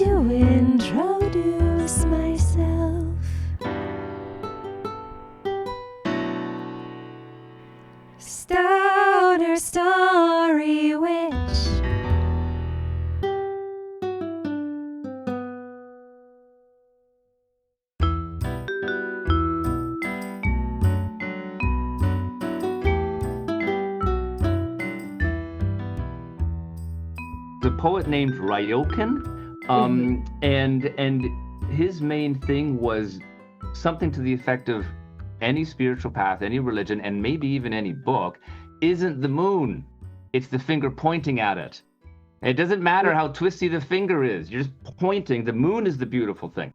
to introduce myself. Stoner Story Witch. A poet named Ryokan, and his main thing was something to the effect of any spiritual path, any religion, and maybe even any book isn't the moon. It's the finger pointing at it. It doesn't matter how twisty the finger is. You're just pointing. The moon is the beautiful thing.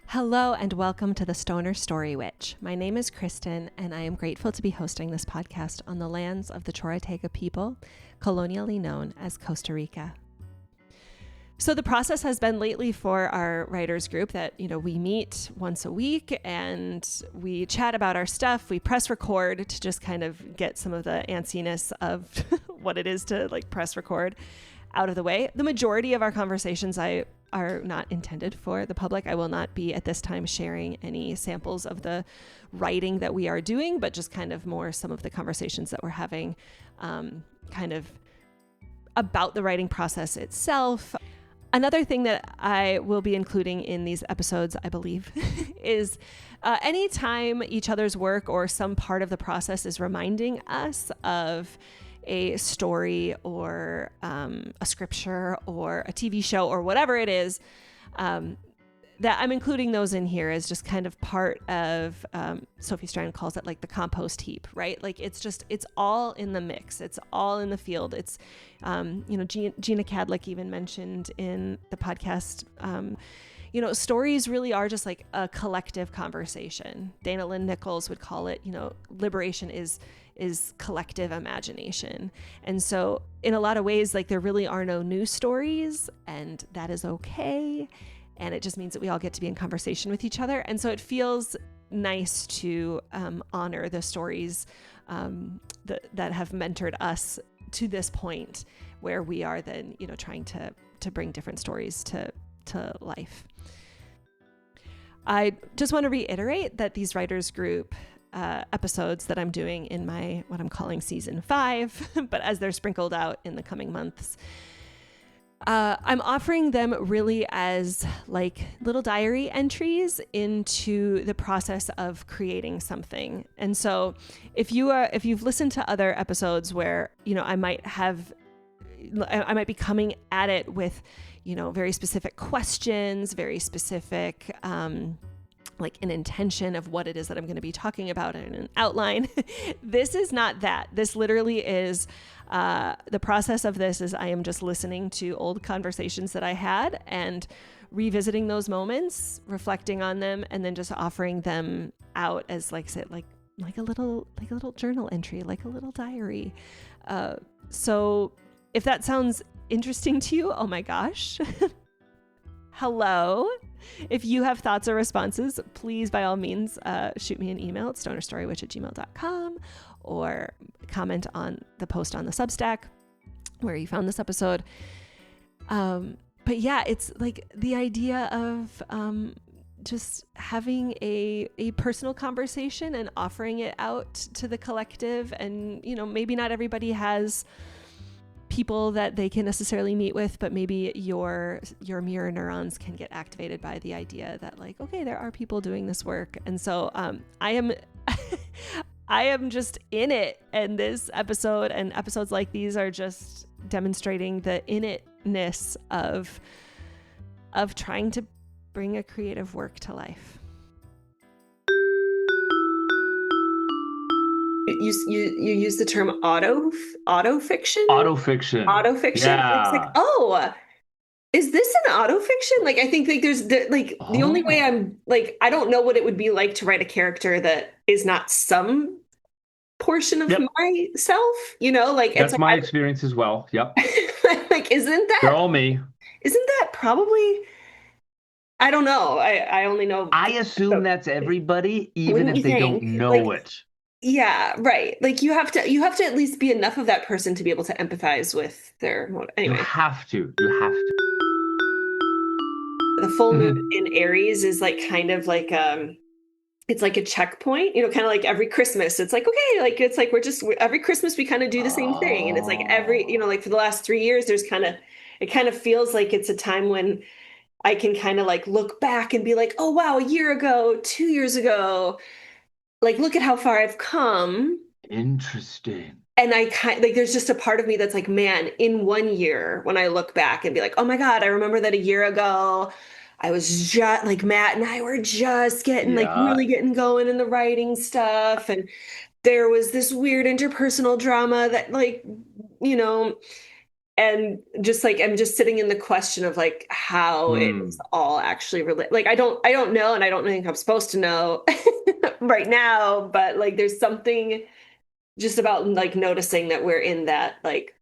Hello and welcome to the Stoner Story Witch. My name is Kristen, and I am grateful to be hosting this podcast on the lands of the Chorotega people, colonially known as Costa Rica. So the process has been lately for our writers group that, we meet once a week and we chat about our stuff. We press record to just kind of get some of the antsiness of what it is to press record out of the way. The majority of our conversations are not intended for the public. I will not be at this time sharing any samples of the writing that we are doing, but just kind of more some of the conversations that we're having kind of about the writing process itself. Another thing that I will be including in these episodes, I believe, is anytime each other's work or some part of the process is reminding us of a story or a scripture or a TV show or whatever it is, that I'm including those in here as just kind of part of, Sophie Strand calls it the compost heap, right? It's all in the mix. It's all in the field. It's, Gina Cadlick even mentioned in the podcast, stories really are just a collective conversation. Dana Lynn Nichols would call it, liberation is collective imagination. And so in a lot of ways, there really are no new stories, and that is okay. And it just means that we all get to be in conversation with each other. And so it feels nice to honor the stories that have mentored us to this point where we are then, trying to bring different stories to life. I just want to reiterate that these writers group episodes that I'm doing in my, what I'm calling season 5, but as they're sprinkled out in the coming months, I'm offering them really as little diary entries into the process of creating something. And so if you've listened to other episodes where, I might be coming at it with, very specific questions, very specific, an intention of what it is that I'm going to be talking about in an outline. This is not that. This literally is, the process of this is I am just listening to old conversations that I had and revisiting those moments, reflecting on them, and then just offering them out as like a little journal entry, like a little diary. So if that sounds interesting to you, oh my gosh. Hello. If you have thoughts or responses, please, by all means, shoot me an email at stonerstorywitch@gmail.com or comment on the post on the Substack where you found this episode. But yeah, it's the idea of just having a personal conversation and offering it out to the collective. And, maybe not everybody has people that they can necessarily meet with, but maybe your mirror neurons can get activated by the idea that okay, there are people doing this work. And so I am I am just in it, and this episode and episodes like these are just demonstrating the in itness of trying to bring a creative work to life. You use the term autofiction? Autofiction. Yeah. It's is this an autofiction? I think there's the only way I'm I don't know what it would be like to write a character that is not some portion of myself, that's my experience as well. Yep. Isn't that, they're all me. Isn't that probably, I don't know. I only know. I assume that's everybody, even if they don't know it. yeah, right. Like you have to at least be enough of that person to be able to empathize with their You anyway. have to. You have to. The full moon Mhm. in Aries is like kind of like it's like a checkpoint, kind of like every Christmas. It's like, okay, like it's like every Christmas we kind of do the same thing. And it's like Oh, like for the last 3 years, it kind of feels like it's a time when I can kind of like look back and be like, oh wow, a year ago, 2 years ago, like look at how far I've come. interesting. And I kind like there's just a part of me that's like, man, in 1 year, when I look back and be like, oh my God, I remember that a year ago, I was just like Matt and I were just getting like Yeah. really getting going in the writing stuff. And there was this weird interpersonal drama that you know, and just like I'm just sitting in the question of like how it is Hmm. all actually related. Like I don't know, and I don't think I'm supposed to know right now, but like there's something just about like noticing that we're in that like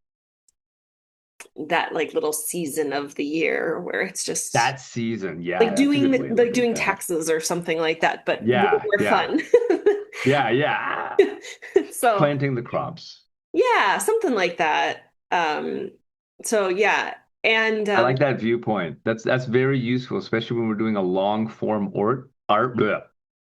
little season of the year where it's just That season. Yeah, like that's a good way to look at doing that. taxes or something like that, but way Yeah, more yeah. fun. Yeah, yeah. So Planting the crops. yeah, something like that. So yeah. And I like that viewpoint. That's very useful, especially when we're doing a long form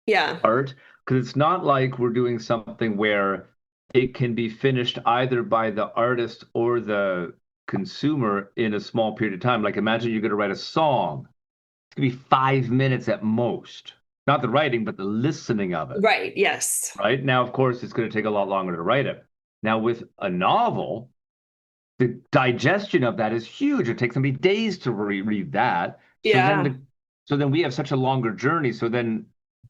yeah. art, because it's not like we're doing something where it can be finished either by the artist or the consumer in a small period of time. Like imagine you're going to write a song. It's going to be 5 minutes at most. Not the writing, but the listening of it. Right, yes. Right? Now, of course, it's going to take a lot longer to write it. Now, with a novel, the digestion of that is huge. It takes somebody days to read that. Yeah. So then we have such a longer journey. So then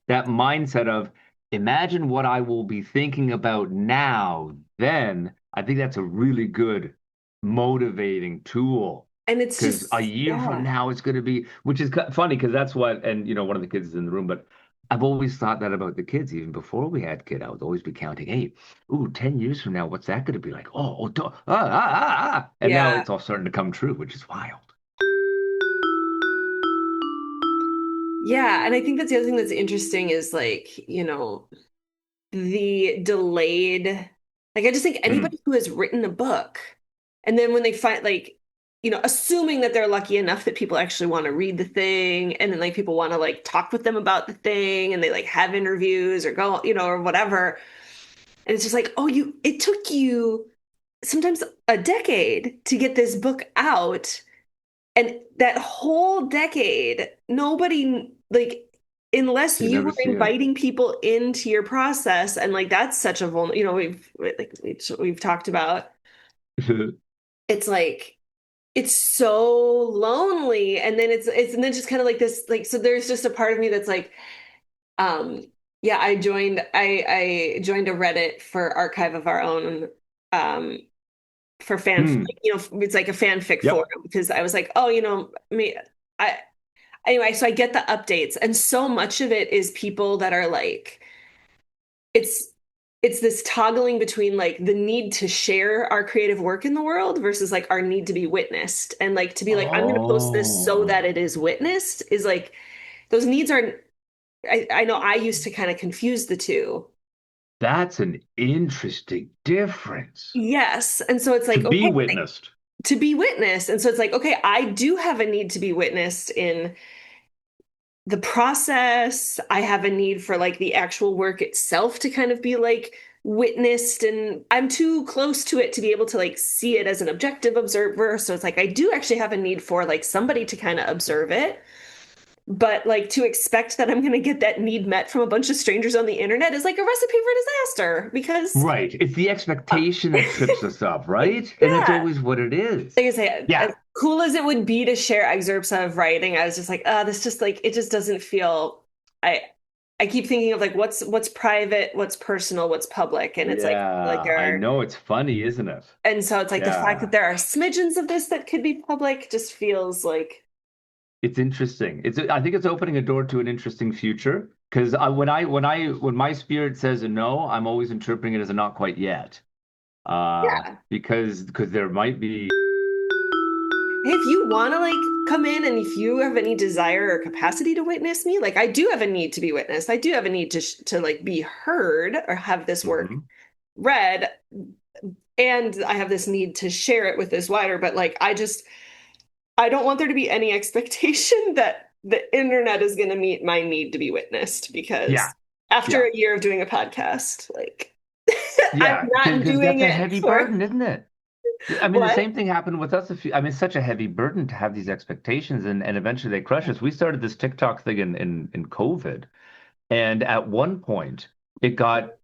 that mindset of imagine what I will be thinking about now, then I think that's a really good motivating tool. And it's Because a just year from yeah. now it's going to be, which is funny because that's what, and one of the kids is in the room, but I've always thought that about the kids. Even before we had kid, I would always be counting, hey, ooh, 10 years from now, what's that going to be like? And now Yeah. it's all starting to come true, which is wild. Yeah, and I think that's the other thing that's interesting is like, the delayed like I just think Mm. anybody who has written a book and then when they find like assuming that they're lucky enough that people actually want to read the thing and then like people want to like talk with them about the thing and they like have interviews or go or whatever and it's just like oh you it took you sometimes a decade to get this book out and that whole decade, nobody like unless You you never were see it. inviting people into your process, and like that's such a vulnerable, we've talked about. It's like it's so lonely, and then it's and then just kind of like this, like so. There's just a part of me that's like, um, yeah, I joined a Reddit for Archive of Our Own, um, for Hmm. it's like a fanfic Yep. forum because I was like, oh, me, I anyway, so I get the updates, and so much of it is people that are like, it's it's this toggling between like the need to share our creative work in the world versus like our need to be witnessed. And like to be like, I'm gonna post this so that Oh, it is witnessed is like those needs are I know I used to kind of confuse the two. that's an interesting difference. Yes. And so it's To like, be okay, witnessed. to be witnessed. And so it's like, okay, I do have a need to be witnessed in the process. I have a need for like the actual work itself to kind of be like witnessed, and I'm too close to it to be able to like see it as an objective observer. So it's like I do actually have a need for like somebody to kind of observe it. But like to expect that I'm going to get that need met from a bunch of strangers on the internet is like a recipe for disaster because Right. It's the uh, expectation that trips us up, right? And that's yeah, always what it is. like I say, as Yeah. cool as it would be to share excerpts of writing, I was just like, this just like it just doesn't feel. I I keep thinking of like what's private, what's personal, what's public, and it's like Yeah. there I are, know it's funny, isn't it? and so it's like the fact that Yeah. there are smidgens of this that could be public just feels like It's interesting. I think it's opening a door to an interesting future because when my spirit says a no, I'm always interpreting it as a not quite yet. yeah. Because there might be if you want to like come in and if you have any desire or capacity to witness me, like I do have a need to be witnessed. I do have a need to like be heard or have this work Mhm. read, and I have this need to share it with this wider, but like I don't want there to be any expectation that the internet is going to meet my need to be witnessed Yeah, because after yeah, a year of doing a podcast, like I'm yeah. not Because doing that's a it heavy for burden, isn't it? I mean, the what? same thing happened with us. I mean, it's such a heavy burden to have these expectations, and eventually they crush us. We started this TikTok thing in COVID, and at one point it got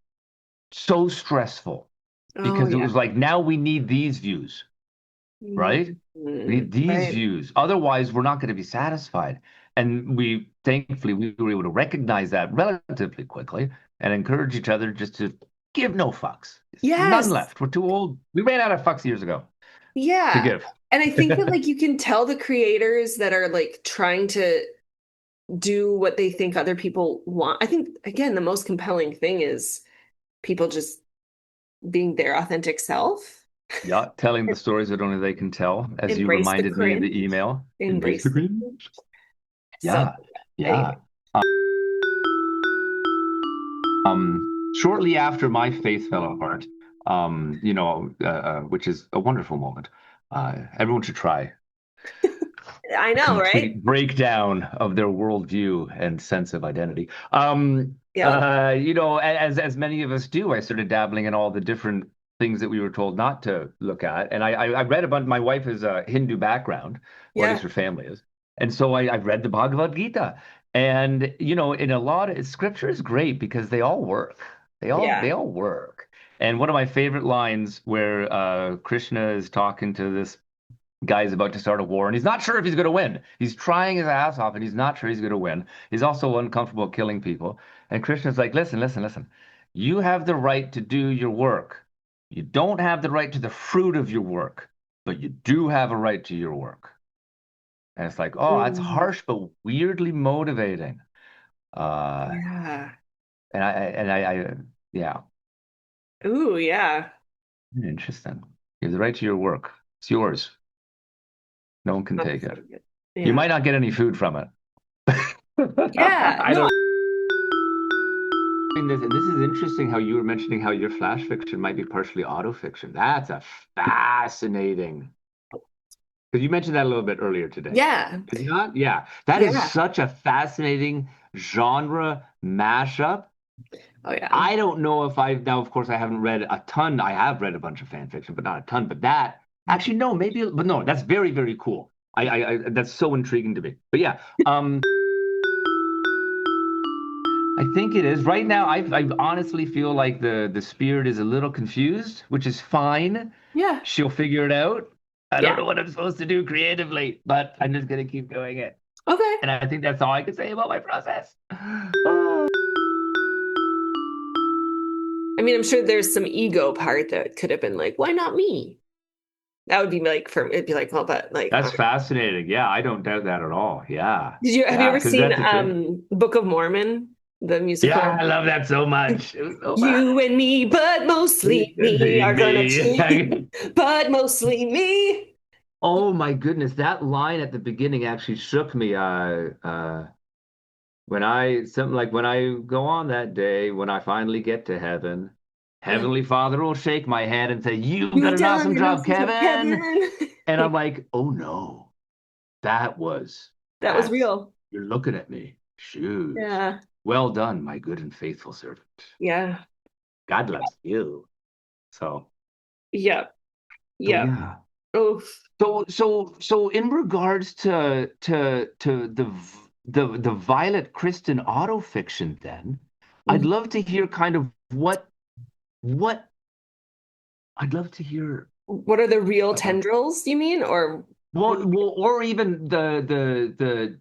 so stressful Oh because it yeah. was like now we need these views, right? We need these Right. views. Otherwise, we're not going to be satisfied. And we thankfully we were able to recognize that relatively quickly and encourage each other just to give no fucks. None Yes. left. We're too old. We ran out of fucks years ago to Yeah. give. And I think that like you can tell the creators that are like trying to do what they think other people want. I think again, the most compelling thing is people just being their authentic self. Yeah, telling the stories that only they can tell, as you Embrace the reminded me in the cringe. email. Embrace Embrace the the cringe. cringe. So Yeah, anyway. yeah. Shortly after my faith fell apart, which is a wonderful moment. Everyone should try I a know, right? complete breakdown of their worldview and sense of identity. Yep. As many of us do, I started dabbling in all the different things that we were told not to look at. And I read about my wife is a Hindu background, or at least Yeah. her family is. And so I've read the Bhagavad Gita. And, in a lot of scripture is great because they all work. They Yeah. all work. And one of my favorite lines where Krishna is talking to this guy's about to start a war and he's not sure if he's going to win. He's trying his ass off and he's not sure he's going to win. He's also uncomfortable killing people. And Krishna's like, listen, listen, listen. You have the right to do your work. You don't have the right to the fruit of your work, but you do have a right to your work. And it's like, oh, that's Mm, harsh, but weirdly motivating. Uh, yeah. yeah, Ooh, yeah. interesting. You have the right to your work. It's yours. No one can That's take so it. good. You Yeah. might not get any food from it. Yeah. I No. don't. And this is interesting how you were mentioning how your flash fiction might be partially auto fiction. That's a fascinating. Because you mentioned that a little bit earlier today. Yeah. Did you not? Yeah. That is Yeah. such a fascinating genre mashup. Oh yeah. I don't know if I've now, of course, I haven't read a ton. I have read a bunch of fan fiction, but not a ton. But that actually, no, maybe, but no, that's very, very cool. That's so intriguing to me. But yeah, I think it is. Right now, I honestly feel like the spirit is a little confused, which is fine. Yeah. She'll figure it out. I don't Yeah. know what I'm supposed to do creatively, but I'm just gonna keep doing it. Okay. And I think that's all I can say about my process. Oh. I mean, I'm sure there's some ego part that could have been like, why not me? That would be like for it'd be like, well, but like, That's fascinating. Yeah, I don't doubt that at all. Yeah. did you have you Yeah, ever because seen that's the thing. Book of Mormon, the Yeah, musical? I love that so much. It was so fun. You and me, but mostly me are gonna Me. change, but mostly me. Oh my goodness, that line at the beginning actually shook me. When I go on that day, when I finally get to heaven, Yeah. Heavenly Father will shake my hand and say, "You've got You an done awesome an job, awesome job, Kevin." Kevin. And I'm like, "Oh no, that was That was that's real. you're looking at me. Shoes. Yeah. Well done, my good and faithful servant. Yeah. God loves you." So, Yep. so Yep. yeah. Oof. So in regards to the Violet Kristen autofiction, then I'd Mhm. love to hear kind of what I'd love to hear. What are the real Uh, tendrils, you mean? Or or even the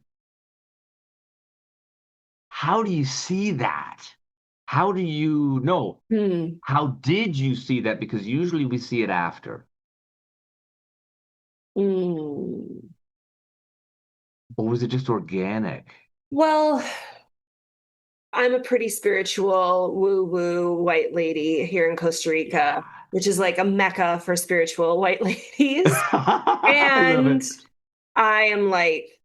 how do you see that? How do you know? hmm. How did you see that? Because usually we see it after, Mm. or was it just organic? Well, I'm a pretty spiritual woo-woo white lady here in Costa Yeah. Rica, which is like a mecca for spiritual white ladies. I love And it. I am like,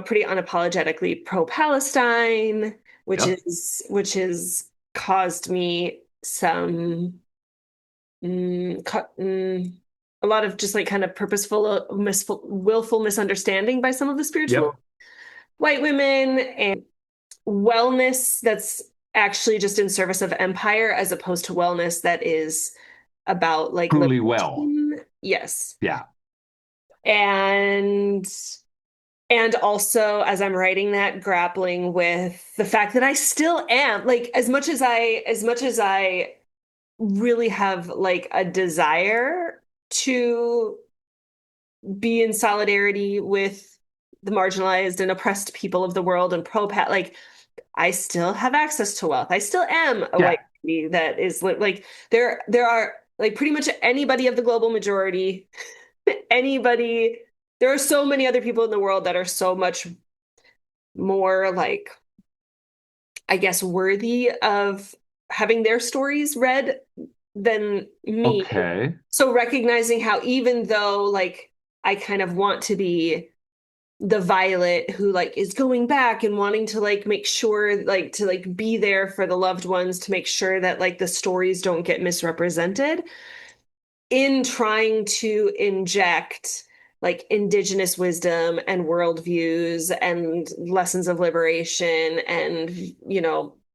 pretty unapologetically pro-Palestine, Yep. which has caused me some mm, co- mm, a lot of just like kind of purposeful, willful misunderstanding by some of the Yep. spiritual white women, and wellness that's actually just in service of empire as opposed to wellness that is about like Truly well. liberation. Yes. Yeah. And also as I'm writing that, grappling with the fact that I still am like, as much as I really have like a desire to be in solidarity with the marginalized and oppressed people of the world and like I still have access to wealth. I still am a Yeah. white lady that is like there are like pretty much anybody of the global majority, anybody. There are so many other people in the world that are so much more like, I guess, worthy of having their stories read than me. Okay. So recognizing how even though like I kind of want to be the Violet who like is going back and wanting to like make sure like to like be there for the loved ones to make sure that like the stories don't get misrepresented, in trying to inject like indigenous wisdom and worldviews and lessons of liberation and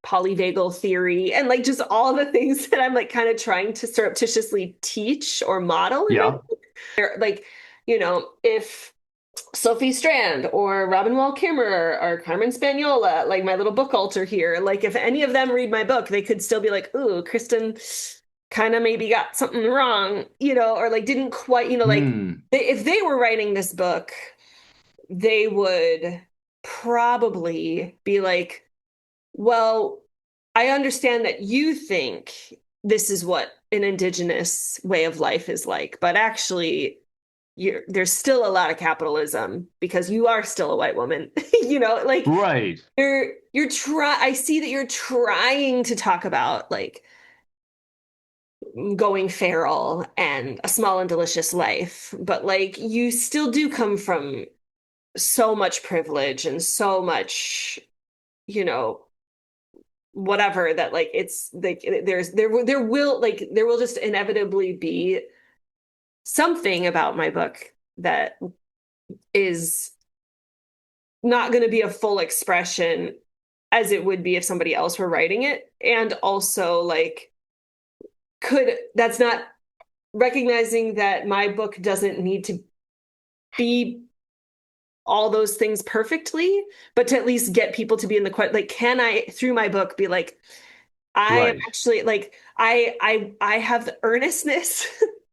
polyvagal theory and like just all the things that I'm like kind of trying to surreptitiously teach or model in my Yeah. book. Like, if Sophie Strand or Robin Wall Kimmerer or Carmen Spaniola, like my little book altar here, like if any of them read my book, they could still be like, ooh, Kristen kind of maybe got something wrong, or like didn't quite, like Hmm. if they were writing this book, they would probably be like, well, I understand that you think this is what an indigenous way of life is like, but actually there's still a lot of capitalism because you are still a white woman. Like Right. I see that you're trying to talk about like going feral and a small and delicious life, but like you still do come from so much privilege and so much, you know, whatever, that like it's like there will just inevitably be something about my book that is not going to be a full expression as it would be if somebody else were writing it. And also like that's not recognizing that my book doesn't need to be all those things perfectly, but to at least get people to be in the like, can I through my book be like, I am Right. actually like I have the earnestness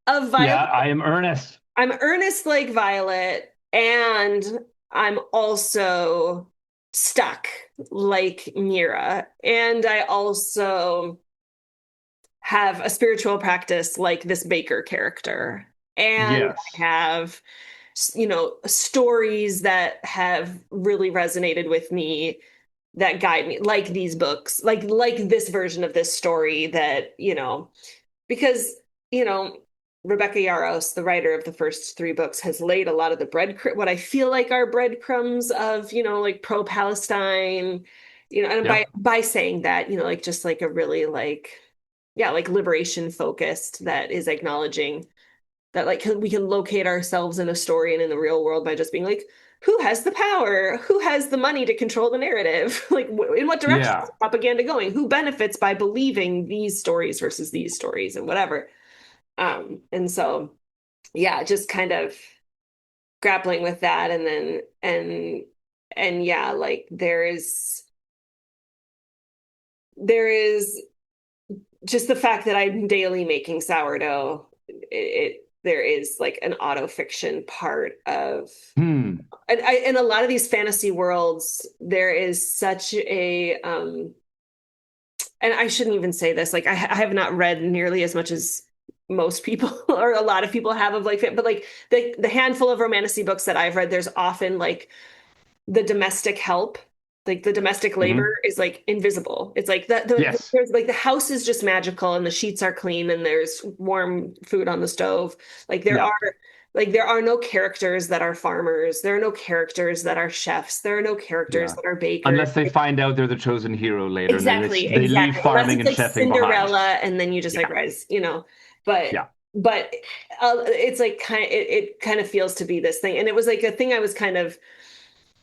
of Yeah. Violet. I am earnest. I'm earnest like Violet, and I'm also stuck like Mira. And I also have a spiritual practice like this Baker character. And I Yes. have, stories that have really resonated with me that guide me, like these books, like this version of this story that, because, you know, Rebecca Yarros, the writer of the first three books, has laid a lot of the what I feel like are breadcrumbs of, like pro-Palestine, and Yep. by saying that, like just like a really like, yeah, like liberation focused that is acknowledging that like we can locate ourselves in a story and in the real world by just being like, who has the power? Who has the money to control the narrative? Like, in what direction is Yeah. propaganda going? Who benefits by believing these stories versus these stories and whatever? And so, yeah, just kind of grappling with that, and then yeah, like there is just the fact that I'm daily making sourdough. There is like an autofiction part of, Hmm. and in a lot of these fantasy worlds, there is such a and I shouldn't even say this, like I have not read nearly as much as most people or a lot of people have of like, but like the handful of romantasy books that I've read, there's often like the domestic help, like the domestic labor Hmm. is like invisible. It's like Yes. there's like the house is just magical and the sheets are clean and there's warm food on the stove. Like there Yeah. are Like there are no characters that are farmers. There are no characters that are chefs. There are no characters Yeah. that are bakers. Unless they find out they're the chosen hero later, and then Exactly, they leave exactly. Unless farming it's and like chefing behind. Cinderella and then you just like Yeah. rise, you know. But Yeah. but it's like it kind of feels to be this thing. And it was like a thing I was kind of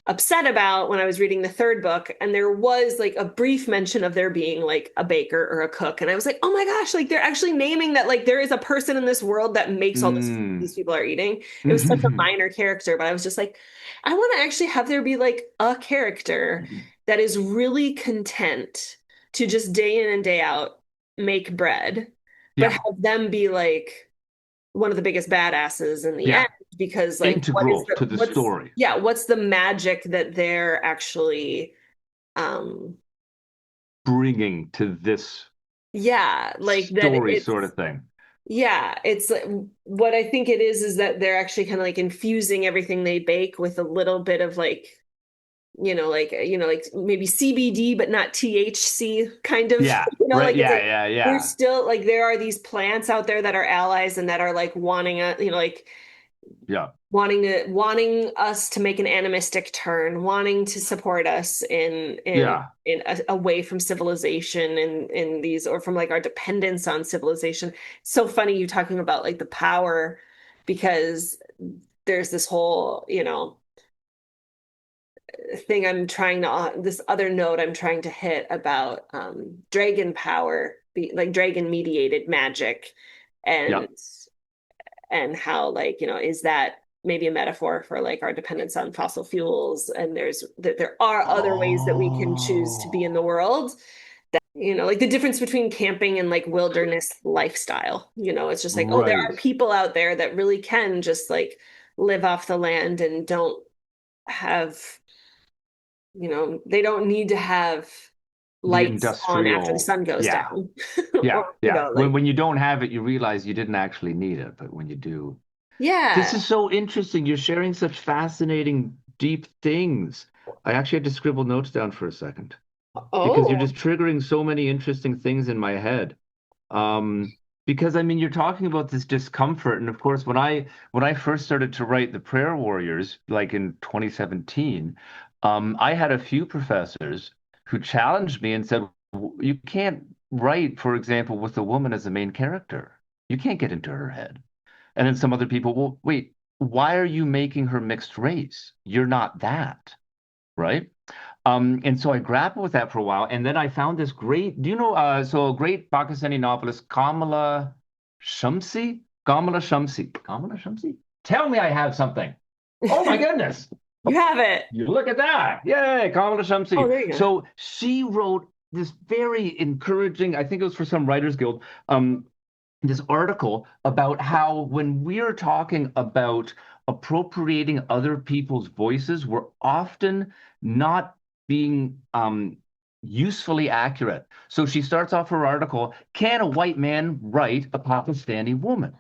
upset about when I was reading the third book, and there was like a brief mention of there being like a baker or a cook, and I was like, oh my gosh, like they're actually naming that like there is a person in this world that makes all this food Mm. these people are eating. It was such a minor character, but I was just like, I want to actually have there be like a character that is really content to just day in and day out make bread, but Yeah. have them be like one of the biggest badasses in the Yeah. end because like Integral to the story. what's the magic that they're actually um Bringing to this yeah like that story it's sort of thing. yeah it's like, what I think it is that they're actually kind of like infusing everything they bake with a little bit of like like maybe CBD but not THC kind of Yeah. Right. like it's Yeah. like Yeah. there's Yeah. still like there are these plants out there that are allies and that are like wanting a like Yeah. wanting us to make an animistic turn, wanting to support us Yeah. away from civilization and in these or from like our dependence on civilization. It's so funny you talking about like the power because there's this whole, thing I'm trying to this other note I'm trying to hit about dragon power, like dragon mediated magic Yeah. and how like is that maybe a metaphor for like our dependence on fossil fuels and there's that there are other ways that we can choose to be in Oh. the world that like the difference between camping and like wilderness lifestyle, it's just like, oh, there Right. are people out there that really can just like live off the land and don't have, they don't need to have The lights on after the industrial. sun goes Yeah. down Yeah. or Yeah. like When you don't have it, you realize you didn't actually need it, but when you do. This yeah. is so interesting. You're sharing such fascinating, deep things. I actually had to scribble notes down for a second because you're Oh, just triggering so many interesting things in my head. Um, because I mean, you're talking about this discomfort, and of course, when I first started to write the Prayer Warriors, like in 2017, I had a few professors who challenged me and said, "You can't write, for example, with a woman as the main character. You can't get into her head." And then some other people, well, wait, why are you making her mixed race? You're not that, right? And so I grappled with that for a while, and then I found this great, do you know, so a great Pakistani novelist, Kamala Shamsi. Tell me I have something. Oh my goodness. you have it. You look at that. Yay, Kamala Oh, Shamsi. there you go. So she wrote this very encouraging, I think it was for some Writers Guild, this article about how when we're talking about appropriating other people's voices, we're often not being usefully accurate. So she starts off her article, can a white man write a Pakistani woman?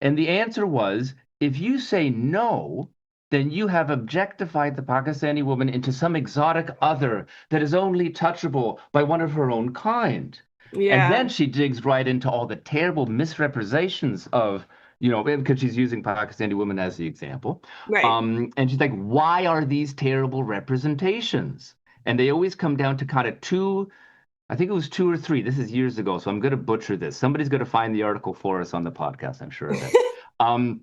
And the answer was, if you say no, then you have objectified the Pakistani woman into some exotic other that is only touchable by one of her own kind. And Yeah, then she digs right into all the terrible misrepresentations of, because she's using Pakistani women as the example. right. And she's like, why are these terrible representations? And they always come down to kind of two, I think it was two or three. This is years ago, so I'm going to butcher this. Somebody's going to find the article for us on the podcast, I'm sure of it. Um,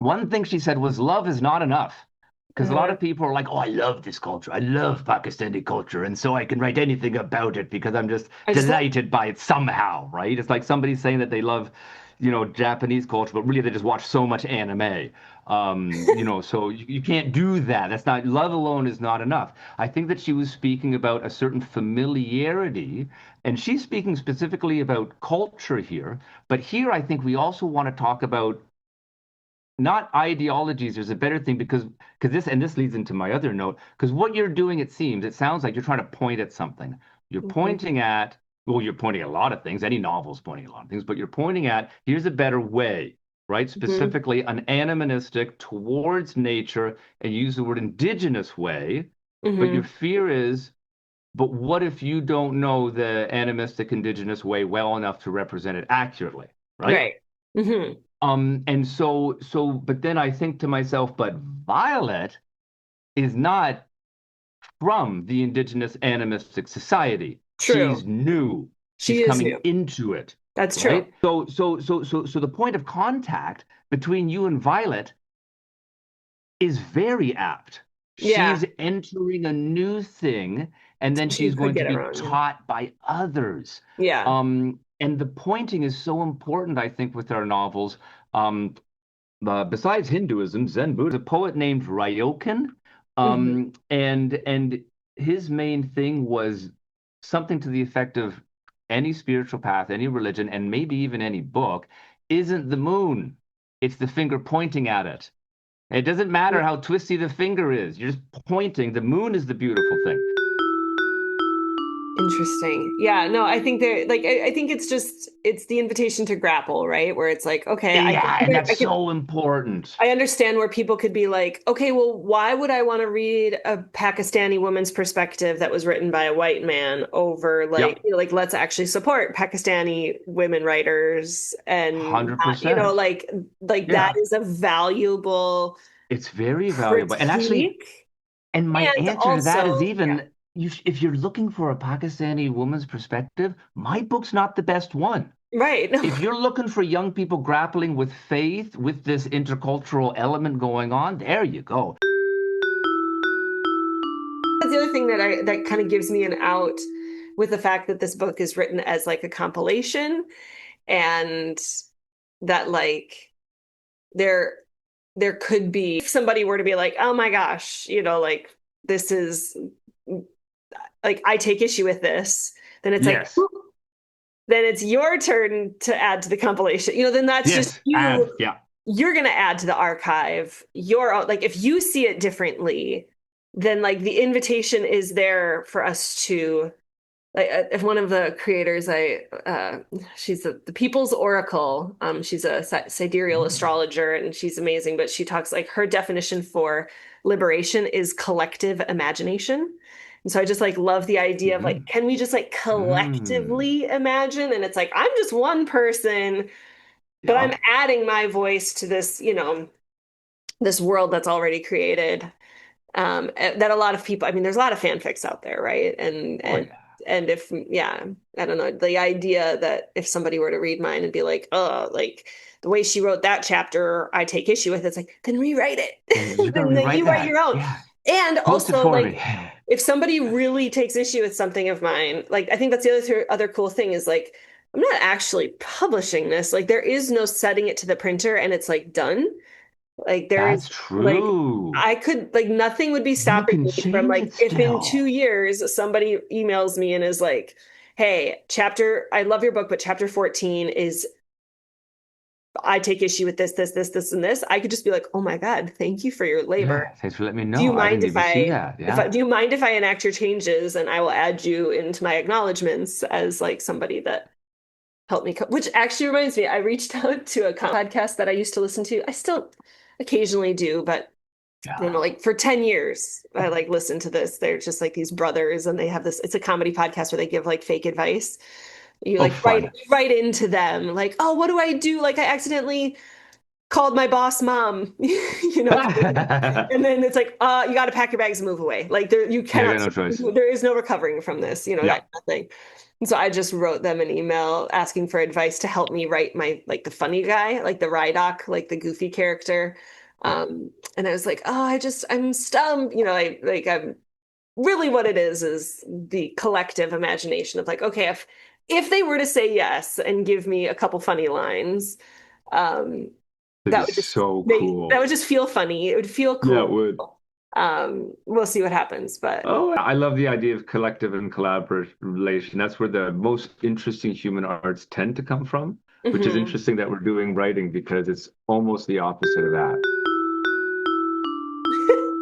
One thing she said was love is not enough. Because a lot Uh, of people are like, oh, I love this culture. I love Pakistani culture. And so I can write anything about it because I'm just I just delighted by it somehow, right? It's like somebody saying that they love, Japanese culture, but really they just watch so much anime. So you can't do that. That's not, love alone is not enough. I think that she was speaking about a certain familiarity, and she's speaking specifically about culture here. But here, I think we also want to talk about not ideologies. There's a better thing because this leads into my other note, because what you're doing, it sounds like you're trying to point at something. You're Mhm, pointing at, well, you're pointing at a lot of things. Any novel's pointing at a lot of things, but you're pointing at, here's a better way, right? mhm, Specifically an animistic towards nature, and use the word indigenous way. But your mhm. fear is, but what if you don't know the animistic indigenous way well enough to represent it accurately, right? Right. Hmm. But then I think to myself, but Violet is not from the indigenous animistic society. True. She's new. She's She is new. coming into it, That's true. right? So the point of contact between you and Violet is very apt. Yeah. She's entering a new thing, and then You she's could going to get be around. Yeah. taught by others. Yeah. And the pointing is so important, I think, with our novels. Um, Besides Hinduism, Zen Buddhism, a poet named Ryokan, Hmm. and his main thing was something to the effect of any spiritual path, any religion, and maybe even any book, isn't the moon. It's the finger pointing at it. It doesn't matter how twisty the finger is. You're just pointing. The moon is the beautiful thing. Interesting. Yeah, no, I think I think it's the invitation to grapple, right? Where it's like, okay, Yeah, and that's so important. I understand where people could be like, okay, well, why would I want to read a Pakistani woman's perspective that was written by a white man over Yep, like let's actually support Pakistani women writers and not, 100%. like that Yeah, is a valuable it's very valuable. And actually, critique. and my And answer to that is also, yeah, even if you're looking for a Pakistani woman's perspective, my book's not the best one. right. No. If you're looking for young people grappling with faith, with this intercultural element going on, there you go. That's the other thing that kind of gives me an out with the fact that this book is written as like a compilation and that like there there could be if somebody were to be like, oh my gosh, like this is like I take issue with this, then it's like Yes. then it's your turn to add to the compilation. Then that's just Yes. And you. yeah. You're going to add to the archive your own, like if you see it differently, then like the invitation is there for us to like if one of the creators she's the People's Oracle, she's a sidereal Mm. astrologer and she's amazing, but she talks like her definition for liberation is collective imagination. And so I just like love the idea of like, Mhm. can we just like Mm. collectively imagine? And it's like I'm just one person, but I'm Yep. adding my voice to this, this world that's already created. That a lot of people, I mean, there's a lot of fanfics out there, right? And Oh and yeah. and if yeah, I don't know, the idea that if somebody were to read mine and be like, oh, like the way she wrote that chapter, I take issue with, it's like, then rewrite Then you're it. gonna Then rewrite you write that. your own. Yeah. And Post it also for me. like if somebody really takes issue with something of mine, like I think that's the other cool thing is like I'm not actually publishing this. Like there is no setting it to the printer and it's like done. Like there is That's like true. I could like nothing would be You stopping can me from change like it if in 2 years somebody emails me and is like, "Hey, I love your book, but chapter 14 is I take issue with this, and this." I could just be like, "Oh my God, thank you for your labor. Yeah. Thanks for letting me Do you know. I mind didn't if even see I that. Yeah. do you mind if I enact your changes and I will add you into my acknowledgments as like somebody that helped me which actually reminds me, I reached out to a podcast that I used to listen to. I still occasionally do, but I don't know, Yeah. like for 10 years, I like listened to this. They're just like these brothers and they have it's a comedy podcast where they give like fake advice. You Oh, like write fun. right into them, like, oh, what do I do? Like I accidentally called my boss mom, and then it's like, you got to pack your bags and move away. Like you Yeah, I cannot, got no choice. there is no recovering from this, Yeah. that kind of thing. And so I just wrote them an email asking for advice to help me write my, like the funny guy, like the Rhydock, like the goofy character. Yep. And I was like, oh, I'm stumped, I'm really what it is the collective imagination of like, okay, if they were to say yes and give me a couple funny lines, um, That'd be so that cool. would just feel funny. It would feel Yeah, it cool. would. We'll see what happens, but Oh, I love the idea of collective and collaboration. That's where the most interesting human arts tend to come from, which is mhm. interesting that we're doing writing because it's almost the opposite of that.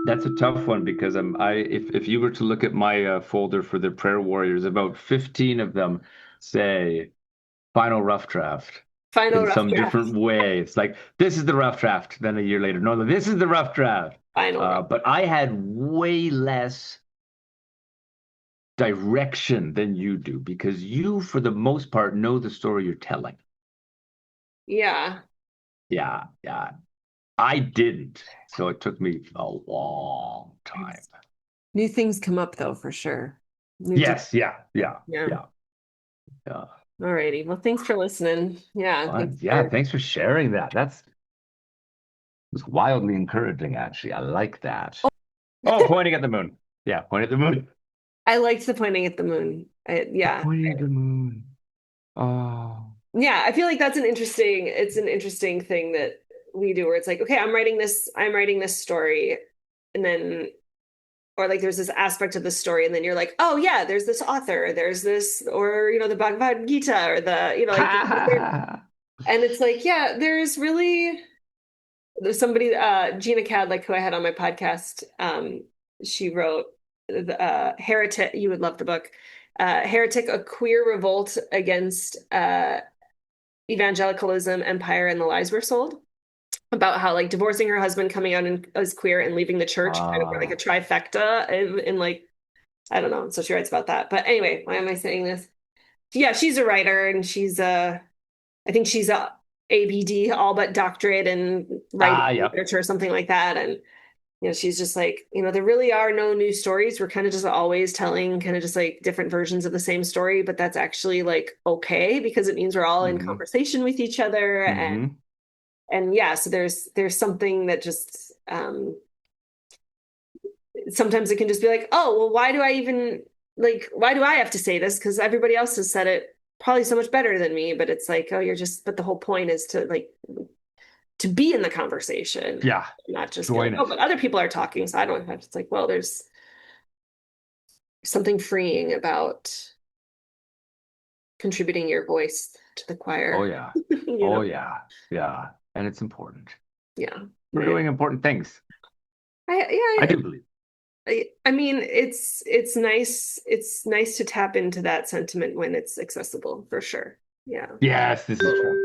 That's a tough one because if you were to look at my folder for the prayer warriors, about 15 of them say final rough draft Final in rough some different draft. way. It's like this is the rough draft. Then a year later, no, this is the rough draft. Final rough. But I had way less direction than you do because you, for the most part, know the story you're telling. Yeah. Yeah, yeah. I didn't, so it took me a long time. New things come up though, for sure. New di- Yes, yeah, yeah, yeah. yeah, yeah. All righty. Well, thanks for listening. Yeah. Thanks Yeah, for thanks for sharing that. That's was wildly encouraging, actually. I like that. Oh, pointing at the moon. Yeah, pointing at the moon. I liked the pointing at the moon. Yeah. Pointing at the moon. Oh, Yeah, I feel like that's it's an interesting thing that we do where it's like, okay, I'm writing this story, and then or like there's this aspect of the story, and then you're like, oh yeah, there's this author, there's this, or the Bhagavad Gita, or like, and it's like, yeah, there's somebody, Gina Cadlick, who I had on my podcast. She wrote the Heretic. You would love the book, Heretic: A Queer Revolt Against Evangelicalism, Empire, and the Lies Were Sold. About how like divorcing her husband, coming out as queer, and leaving the church kind of were like a trifecta in like, I don't know. So she writes about that. But anyway, why am I saying this? Yeah, she's a writer, and I think she's a ABD, all but doctorate in writing yep. literature or something like that. And she's just like, there really are no new stories. We're kind of just always telling kind of just like different versions of the same story, but that's actually like okay because it means we're all in conversation with each other. And yeah, so there's something that just sometimes it can just be like, oh, well, why do I have to say this? Because everybody else has said it probably so much better than me. But it's like, oh, but the whole point is to be in the conversation. Yeah. Not just join like, oh, but other people are talking, so I don't have to. It's like, well, there's something freeing about contributing your voice to the choir. Oh yeah. Oh yeah. Yeah. And it's important. Yeah. We're doing important things. I do believe. I mean, it's nice. It's nice to tap into that sentiment when it's accessible, for sure. Yeah. Yes, this is true.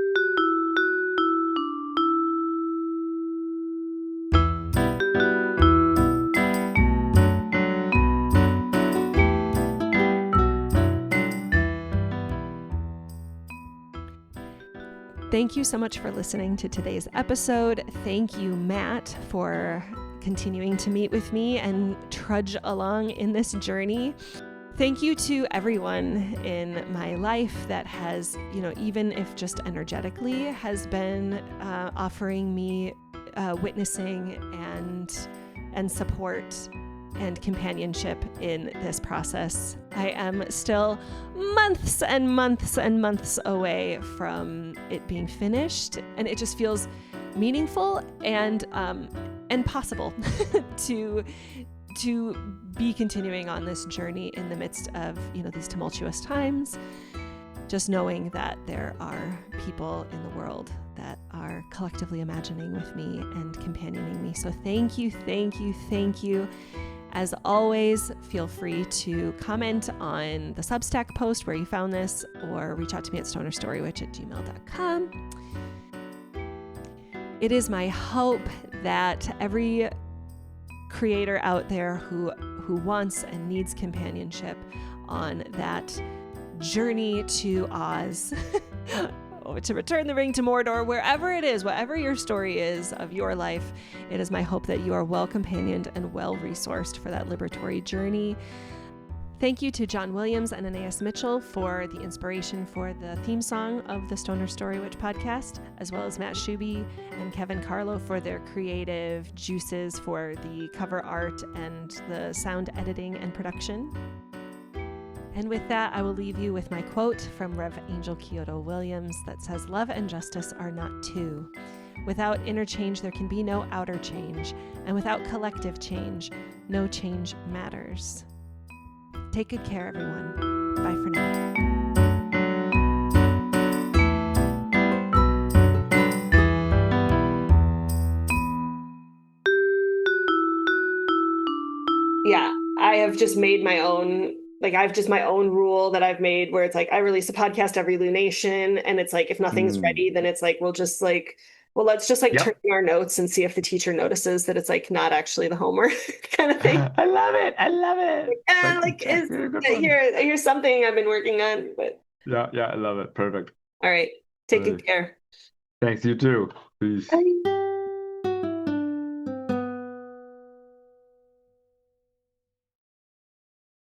Thank you so much for listening to today's episode. Thank you, Matt, for continuing to meet with me and trudge along in this journey. Thank you to everyone in my life that has, even if just energetically, has been offering me witnessing and support and companionship in this process. I am still months and months and months away from it being finished, and it just feels meaningful and possible to be continuing on this journey in the midst of these tumultuous times. Just knowing that there are people in the world that are collectively imagining with me and companioning me. So thank you, thank you, thank you. As always, feel free to comment on the Substack post where you found this, or reach out to me at stonerstorywitch@gmail.com. It is my hope that every creator out there who wants and needs companionship on that journey to Oz, or to return the ring to Mordor, wherever it is, whatever your story is of your life, it is my hope that you are well companioned and well resourced for that liberatory journey. Thank you to John Williams and Anais Mitchell for the inspiration for the theme song of the Stoner Story Witch podcast, as well as Matt Schubbe and Kevin Carlo for their creative juices for the cover art and the sound editing and production. And with that, I will leave you with my quote from Rev. Angel Kyoto Williams that says, "Love and justice are not two. Without inner change, there can be no outer change. And without collective change, no change matters." Take good care, everyone. Bye for now. Yeah, I have just made my own, I've just my own rule that I've made where it's like I release a podcast every lunation, and it's like if nothing's ready, then it's like let's just turn in our notes and see if the teacher notices that it's like not actually the homework kind of thing. I love it. I love it. Here's something I've been working on. But yeah, I love it. Perfect. All right, take good care. Thanks, you too. Peace. Bye.